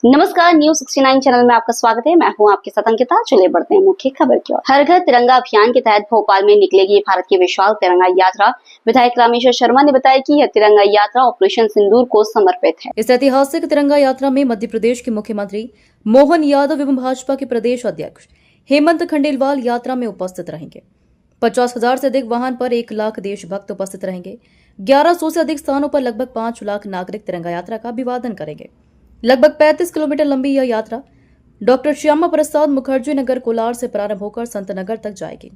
नमस्कार, news 69 channel में आपका स्वागत है। मैं हूं आपके साथ अंकिता। चलिए बढ़ते हैं मुख्य खबर की ओर। हर घर तिरंगा अभियान के तहत भोपाल में निकलेगी भारत की विशाल तिरंगा यात्रा। विधायक रामेश्वर शर्मा ने बताया कि यह तिरंगा यात्रा ऑपरेशन सिंदूर को समर्पित है। इस ऐतिहासिक तिरंगा यात्रा में मध्य प्रदेश के मुख्यमंत्री मोहन यादव एवं भाजपा के प्रदेश अध्यक्ष हेमंत खंडेलवाल यात्रा में उपस्थित रहेंगे। 50,000 से अधिक वाहन पर 1 लाख देशभक्त उपस्थित रहेंगे। 1100 से अधिक स्थानों पर लगभग 5 लाख नागरिक तिरंगा यात्रा का अभिवादन करेंगे। लगभग 35 किलोमीटर लंबी यह यात्रा डॉक्टर श्यामा प्रसाद मुखर्जी नगर कोलार से प्रारंभ होकर संत नगर तक जाएगी।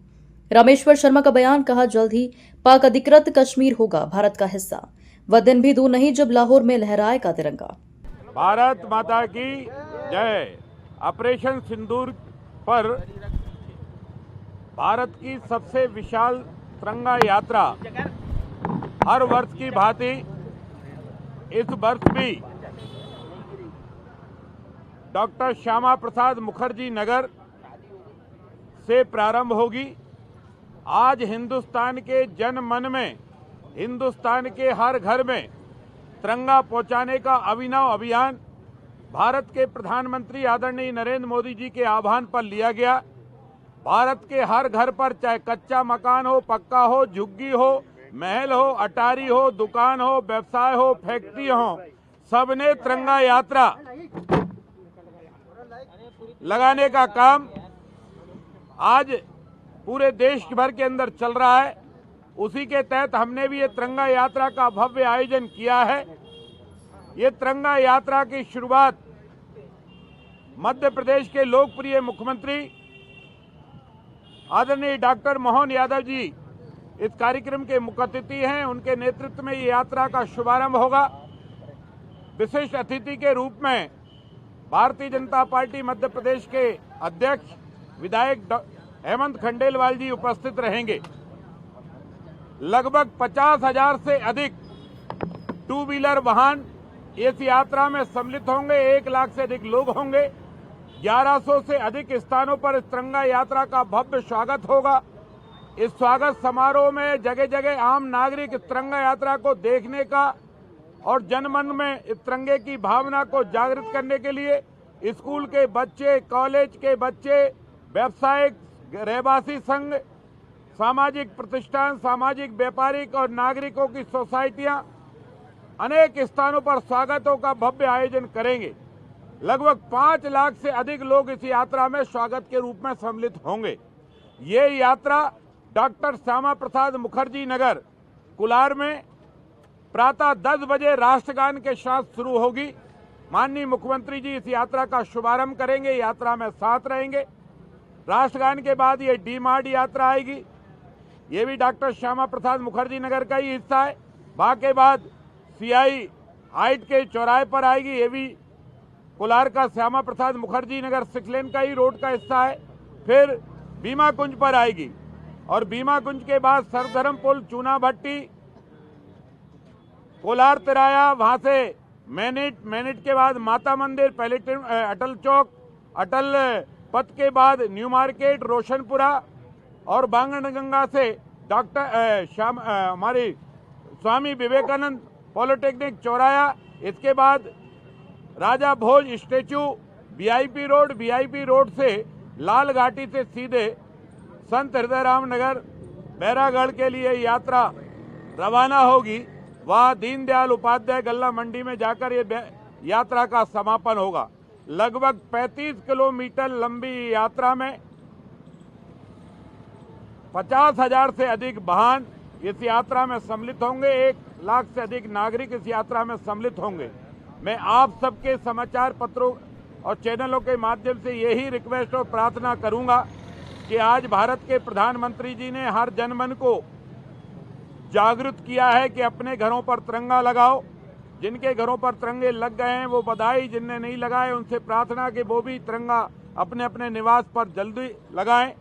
रामेश्वर शर्मा का बयान, कहा जल्द ही पाक अधिकृत कश्मीर होगा भारत का हिस्सा। वह दिन भी दूर नहीं जब लाहौर में लहराएगा तिरंगा। भारत माता की जय। ऑपरेशन सिंदूर पर भारत की सबसे विशाल तिरंगा यात्रा हर वर्ष की भांति इस वर्ष भी डॉक्टर श्यामा प्रसाद मुखर्जी नगर से प्रारंभ होगी। आज हिंदुस्तान के जन मन में, हिंदुस्तान के हर घर में तिरंगा पहुंचाने का अभिनव अभियान भारत के प्रधानमंत्री आदरणीय नरेंद्र मोदी जी के आह्वान पर लिया गया। भारत के हर घर पर, चाहे कच्चा मकान हो, पक्का हो, झुग्गी हो, महल हो, अटारी हो, दुकान हो, व्यवसाय हो, फैक्ट्री हो, सबने तिरंगा यात्रा लगाने का काम आज पूरे देश भर के अंदर चल रहा है। उसी के तहत हमने भी ये तिरंगा यात्रा का भव्य आयोजन किया है। ये तिरंगा यात्रा की शुरुआत मध्य प्रदेश के लोकप्रिय मुख्यमंत्री आदरणीय डॉक्टर मोहन यादव जी इस कार्यक्रम के मुख्य अतिथि हैं। उनके नेतृत्व में ये यात्रा का शुभारंभ होगा। विशिष्ट अतिथि के रूप में भारतीय जनता पार्टी मध्य प्रदेश के अध्यक्ष विधायक हेमंत खंडेलवाल जी उपस्थित रहेंगे। लगभग 50,000 से अधिक 2 व्हीलर वाहन इस यात्रा में सम्मिलित होंगे। 1 लाख से अधिक लोग होंगे। 1100 से अधिक स्थानों पर इस तिरंगा यात्रा का भव्य स्वागत होगा। इस स्वागत समारोह में जगह जगह आम नागरिक इस तिरंगा यात्रा को देखने का और जनमन में इस तिरंगे की भावना को जागृत करने के लिए स्कूल के बच्चे, कॉलेज के बच्चे, व्यावसायिक, रहवासी संघ, सामाजिक प्रतिष्ठान, सामाजिक, व्यापारिक और नागरिकों की सोसाइटियां अनेक स्थानों पर स्वागतों का भव्य आयोजन करेंगे। लगभग 5 लाख से अधिक लोग इस यात्रा में स्वागत के रूप में सम्मिलित होंगे। ये यात्रा डॉक्टर श्यामा प्रसाद मुखर्जी नगर कुलार में प्रातः 10 बजे राष्ट्रगान के साथ शुरू होगी। माननीय मुख्यमंत्री जी इस यात्रा का शुभारंभ करेंगे, यात्रा में साथ रहेंगे। राष्ट्रगान के बाद ये डी मार्ट यात्रा आएगी। ये भी डॉक्टर श्यामा प्रसाद मुखर्जी नगर का ही हिस्सा है। वहाँ के बाद सीआई हाइट के चौराहे पर आएगी। ये भी कोलार का श्यामा प्रसाद मुखर्जी नगर 6 लेन का ही रोड का हिस्सा है। फिर बीमा कुंज पर आएगी और बीमा कुंज के बाद सरधर्म पुल, चूना भट्टी, कोलार तिराया, वहां से मैनिट के बाद माता मंदिर, पैलेटिव, अटल चौक, अटल पथ के बाद न्यू मार्केट, रोशनपुरा और बांगनगंगा से डॉक्टर हमारी स्वामी विवेकानंद पॉलिटेक्निक चौराया। इसके बाद राजा भोज स्टेचू, वीआईपी रोड से लाल घाटी से सीधे संत हृदयराम नगर बैरागढ़ के लिए यात्रा रवाना होगी। वहाँ दीनदयाल उपाध्याय गल्ला मंडी में जाकर ये यात्रा का समापन होगा। लगभग 35 किलोमीटर लंबी यात्रा में 50,000 से अधिक वाहन इस यात्रा में सम्मिलित होंगे। 1 लाख से अधिक नागरिक इस यात्रा में सम्मिलित होंगे। मैं आप सबके समाचार पत्रों और चैनलों के माध्यम से यही रिक्वेस्ट और प्रार्थना करूंगा कि आज भारत के प्रधानमंत्री जी ने हर जनमन को जागृत किया है कि अपने घरों पर तिरंगा लगाओ। जिनके घरों पर तिरंगे लग गए हैं वो बधाई, जिनने नहीं लगाए उनसे प्रार्थना कि वो भी तिरंगा अपने अपने निवास पर जल्दी लगाएं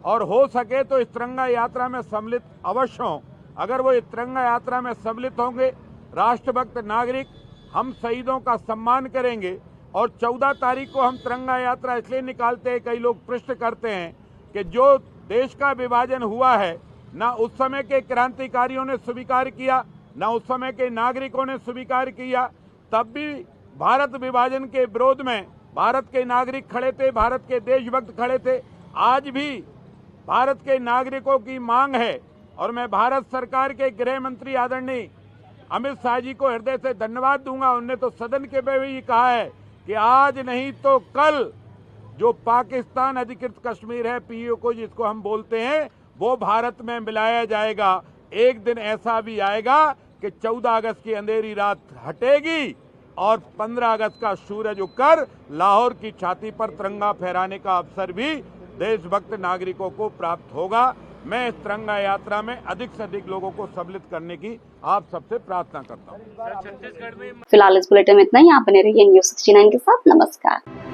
और हो सके तो इस तिरंगा यात्रा में सम्मिलित अवश्य हों। अगर वो इस तिरंगा यात्रा में सम्मिलित होंगे, राष्ट्रभक्त नागरिक, हम शहीदों का सम्मान करेंगे। और 14 तारीख को हम तिरंगा यात्रा इसलिए निकालते हैं, कई लोग प्रश्न करते हैं कि जो देश का विभाजन हुआ है ना उस समय के क्रांतिकारियों ने स्वीकार किया, ना उस समय के नागरिकों ने स्वीकार किया, तब भी भारत विभाजन के विरोध में भारत के नागरिक खड़े थे, भारत के देशभक्त खड़े थे। आज भी भारत के नागरिकों की मांग है और मैं भारत सरकार के गृह मंत्री आदरणीय अमित शाह जी को हृदय से धन्यवाद दूंगा। उन्होंने तो सदन के में भी कहा है कि आज नहीं तो कल जो पाकिस्तान अधिकृत कश्मीर है, पीओके जिसको हम बोलते हैं, वो भारत में मिलाया जाएगा। एक दिन ऐसा भी आएगा कि 14 अगस्त की अंधेरी रात हटेगी और 15 अगस्त का सूरज उगकर लाहौर की छाती पर तिरंगा फहराने का अवसर भी देशभक्त नागरिकों को प्राप्त होगा। मैं इस तिरंगा यात्रा में अधिक से अधिक लोगों को सम्मिलित करने की आप सबसे प्रार्थना करता हूँ। फिलहाल इस बुलेटिन में इतना ही। आप बने रहिए न्यूज़ 69 के साथ। नमस्कार।